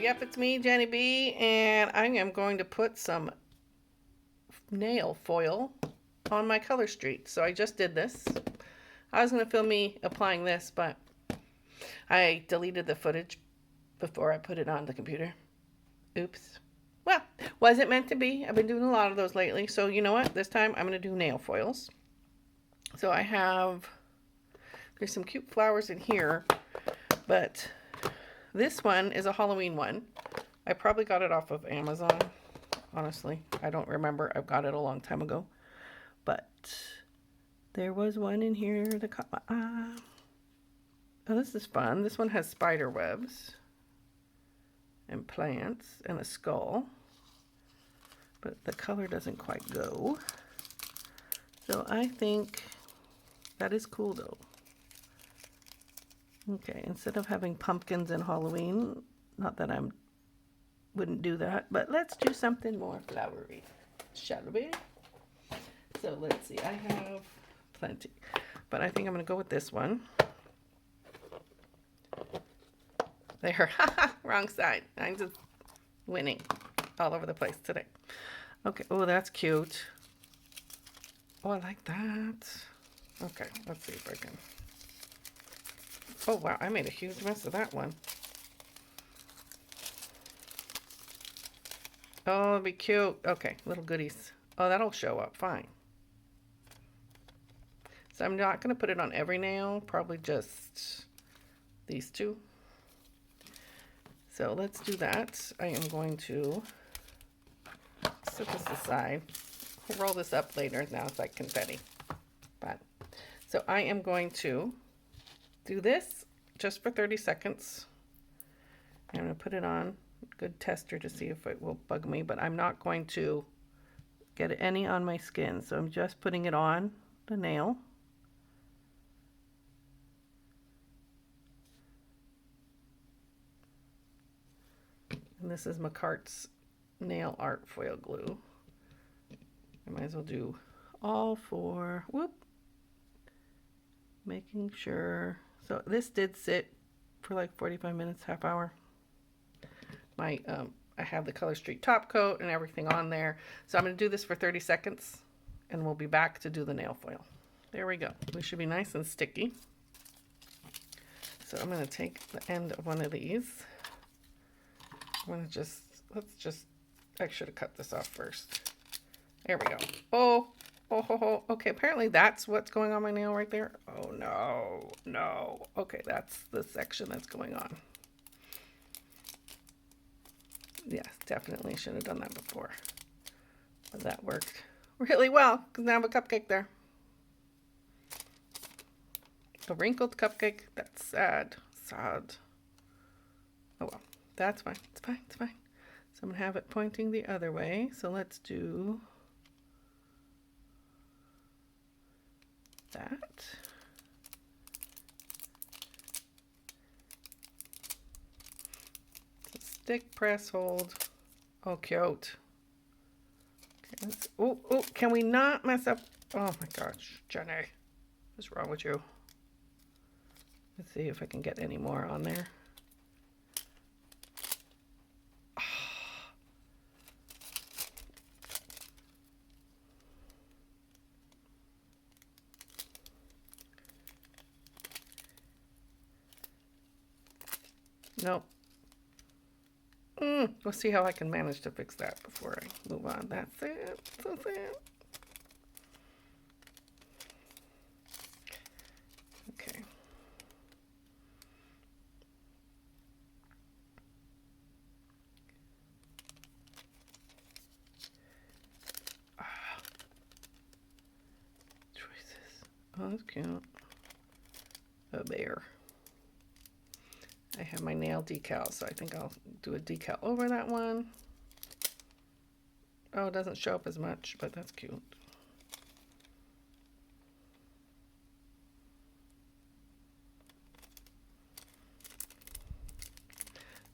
Yep, it's me, Jenny B, and I am going to put some nail foil on my color street. So I just did this. I was going to film me applying this, but I deleted the footage before I put it on the computer. Oops. Well, wasn't meant to be. I've been doing a lot of those lately. So you know what? This time I'm going to do nail foils. So there's some cute flowers in here, but this one is a Halloween one. I probably got it off of Amazon. Honestly, I don't remember. I've got it a long time ago. But there was one in here that caught my eye. Oh, this is fun. This one has spider webs and plants and a skull. But the color doesn't quite go. So I think that is cool though. Okay, instead of having pumpkins and Halloween, not that I wouldn't do that, but let's do something more flowery, shall we? So let's see, I have plenty, but I think I'm going to go with this one. There, wrong side. I'm just winning all over the place today. Okay, oh, that's cute. Oh, I like that. Okay, let's see if I can. Oh, wow, I made a huge mess of that one. Oh, it'll be cute. Okay, little goodies. Oh, that'll show up fine. So I'm not going to put it on every nail, probably just these two. So let's do that. I am going to set this aside. We'll roll this up later. Now it's like confetti. But so I am going to do this just for 30 seconds. I'm going to put it on. Good tester to see if it will bug me, but I'm not going to get any on my skin. So I'm just putting it on the nail. And this is McCart's nail art foil glue. I might as well do all four. Whoop. Making sure. So this did sit for like 45 minutes, half hour. I have the Color Street top coat and everything on there. So I'm going to do this for 30 seconds and we'll be back to do the nail foil. There we go. We should be nice and sticky. So I'm going to take the end of one of these. I'm going to I should have cut this off first. There we go. Oh. Okay, apparently that's what's going on my nail right there. Oh, no. Okay, that's the section that's going on. Yes, definitely should have done that before. But that worked really well because now I have a cupcake there. A wrinkled cupcake. That's sad. Sad. Oh well, that's fine. It's fine. So I'm going to have it pointing the other way. So let's do that. Stick, press, hold. Oh, cute. Okay, oh, can we not mess up? Oh my gosh, Jenny. What's wrong with you? Let's see if I can get any more on there. Nope. We'll see how I can manage to fix that before I move on. That's it. That's it. Okay. Choices. Oh, that's cute. A bear. I have my nail decal, so I think I'll do a decal over that one. Oh, it doesn't show up as much, but that's cute.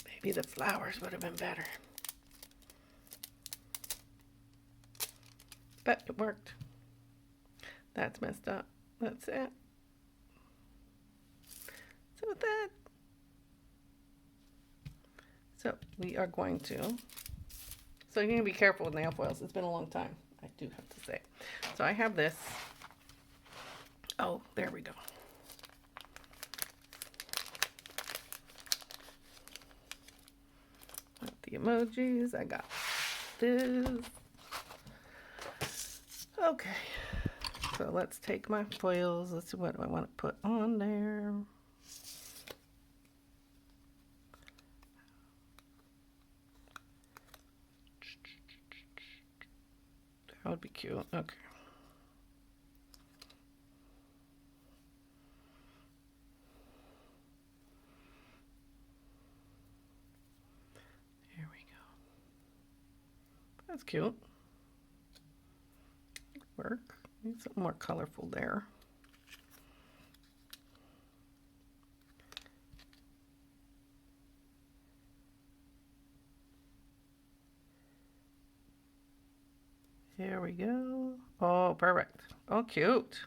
Maybe the flowers would have been better. But it worked. That's messed up. That's it. So So we are going to, so you're going to be careful with nail foils. It's been a long time, I do have to say. So I have this. Oh, there we go. Got the emojis. I got this. Okay. So let's take my foils. Let's see, what do I want to put on there? That would be cute. Okay. There we go. That's cute. Work. Need something more colorful there. There we go. Oh, perfect. Oh, cute.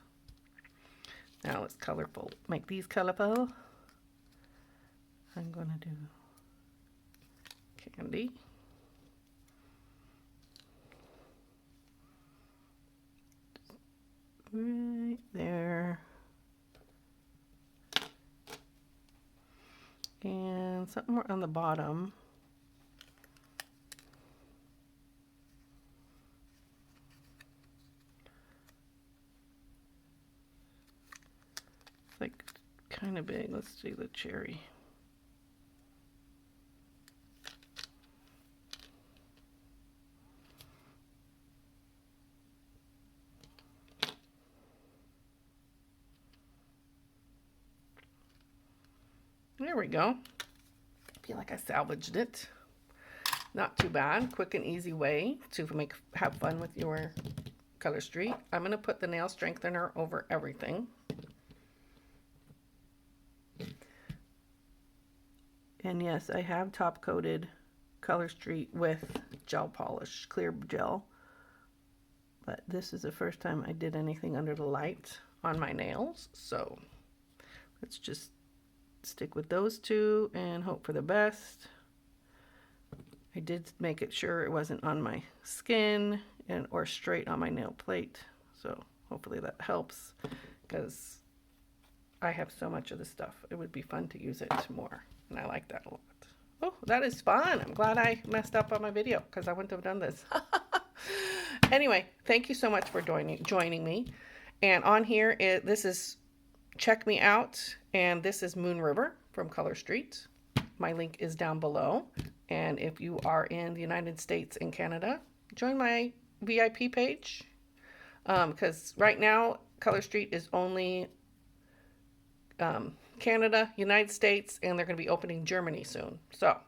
Now let's colorful. Make these colorful. I'm going to do candy. Right there. And something more on the bottom. It's like kind of big. Let's do the cherry. There we go. I feel like I salvaged it. Not too bad. Quick and easy way to have fun with your color street. I'm going to put the nail strengthener over everything. And yes, I have top coated color street with gel polish, clear gel. But this is the first time I did anything under the light on my nails. So let's just stick with those two and hope for the best. I did make it sure it wasn't on my skin or straight on my nail plate. So hopefully that helps, because I have so much of this stuff. It would be fun to use it more. And I like that a lot. Oh, that is fun. I'm glad I messed up on my video, because I wouldn't have done this. Anyway, thank you so much for joining me. And on here, this is Check Me Out, and this is Moon River from Color Street. My link is down below. And if you are in the United States and Canada, join my VIP page. Because right now, Color Street is only Canada, United States, and they're going to be opening Germany soon. So,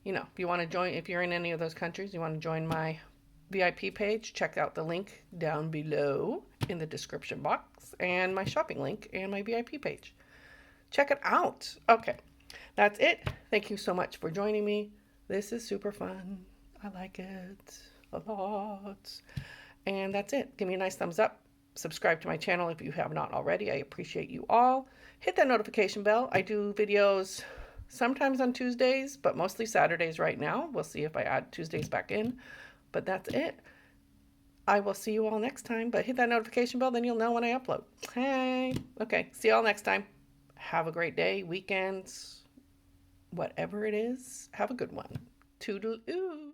you know, if you want to join, if you're in any of those countries, you want to join my VIP page, check out the link down below in the description box, and my shopping link and my VIP page. Check it out. Okay, that's it. Thank you so much for joining me. This is super fun. I like it a lot. And that's it. Give me a nice thumbs up. Subscribe to my channel if you have not already. I appreciate you all. Hit that notification bell. I do videos sometimes on Tuesdays, but mostly Saturdays right now. We'll see if I add Tuesdays back in. But that's it. I will see you all next time. But hit that notification bell, then you'll know when I upload. Hey. Okay. See you all next time. Have a great day, weekends, whatever it is. Have a good one. Toodle-oo.